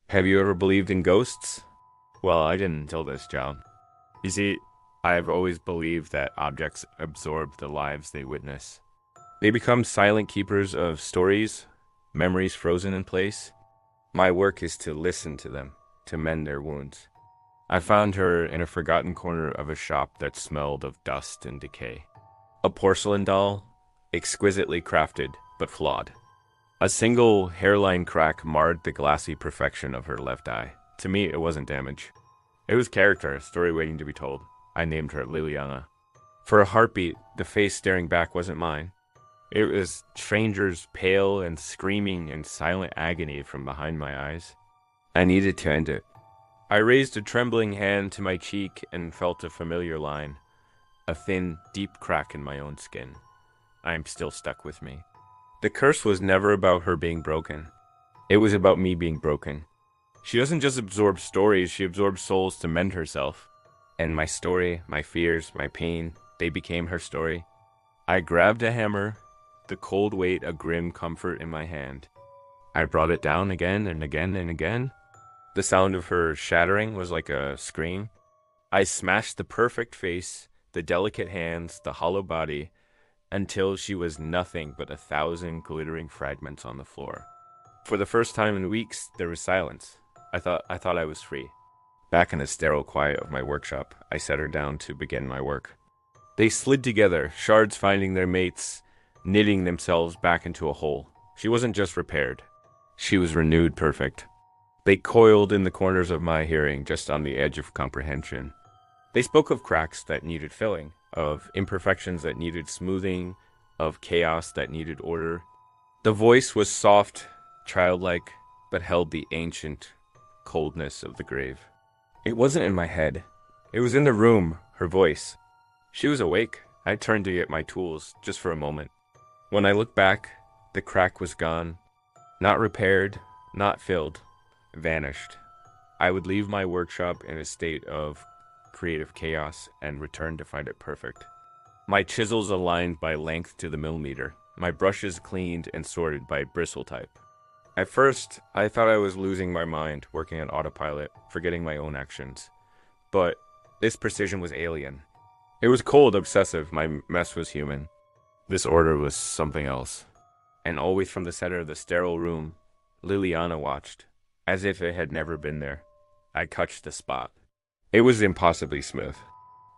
Have you ever believed in ghosts? Well, I didn't until this job. You see, I've always believed that objects absorb the lives they witness. They become silent keepers of stories, memories frozen in place. My work is to listen to them, to mend their wounds. I found her in a forgotten corner of a shop that smelled of dust and decay. A porcelain doll, exquisitely crafted, but flawed. A single hairline crack marred the glassy perfection of her left eye. To me, it wasn't damage. It was character, a story waiting to be told. I named her Liliana. For a heartbeat, the face staring back wasn't mine. It was strangers pale and screaming in silent agony from behind my eyes. I needed to end it. I raised a trembling hand to my cheek and felt a familiar line. A thin, deep crack in my own skin. I am still stuck with me. The curse was never about her being broken. It was about me being broken. She doesn't just absorb stories, she absorbs souls to mend herself. And my story, my fears, my pain, they became her story. I grabbed a hammer, the cold weight a grim comfort in my hand. I brought it down again and again and again. The sound of her shattering was like a scream. I smashed the perfect face, the delicate hands, the hollow body, until she was nothing but 1,000 glittering fragments on the floor. For the first time in weeks, there was silence. I thought I was free. Back in the sterile quiet of my workshop, I set her down to begin my work. They slid together, shards finding their mates, knitting themselves back into a whole. She wasn't just repaired. She was renewed perfect. They coiled in the corners of my hearing, just on the edge of comprehension. They spoke of cracks that needed filling, of imperfections that needed smoothing, of chaos that needed order. The voice was soft, childlike, but held the ancient coldness of the grave. It wasn't in my head. It was in the room, her voice. She was awake. I turned to get my tools, just for a moment. When I looked back, the crack was gone. Not repaired, not filled. Vanished. I would leave my workshop in a state of creative chaos and return to find it perfect. My chisels aligned by length to the millimeter, my brushes cleaned and sorted by bristle type. At first, I thought I was losing my mind, working on autopilot, forgetting my own actions. But this precision was alien. It was cold, obsessive, my mess was human. This order was something else. And always from the center of the sterile room, Liliana watched, as if it had never been there. I touched the spot. It was impossibly smooth.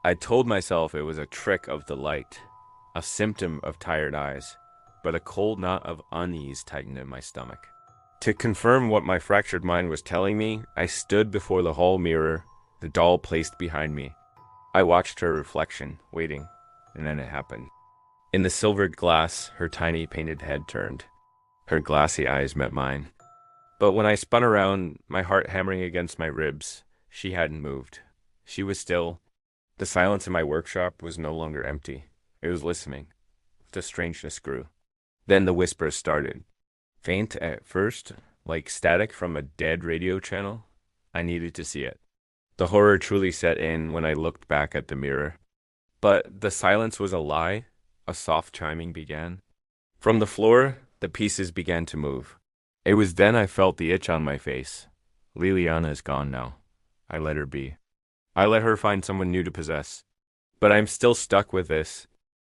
I told myself it was a trick of the light, a symptom of tired eyes, but a cold knot of unease tightened in my stomach. To confirm what my fractured mind was telling me, I stood before the hall mirror, the doll placed behind me. I watched her reflection, waiting, and then it happened. In the silvered glass, her tiny painted head turned. Her glassy eyes met mine. But when I spun around, my heart hammering against my ribs, she hadn't moved. She was still. The silence in my workshop was no longer empty. It was listening. The strangeness grew. Then the whispers started. Faint at first, like static from a dead radio channel. I needed to see it. The horror truly set in when I looked back at the mirror. But the silence was a lie. A soft chiming began. From the floor, the pieces began to move. It was then I felt the itch on my face. Liliana is gone now. I let her be. I let her find someone new to possess. But I'm still stuck with this.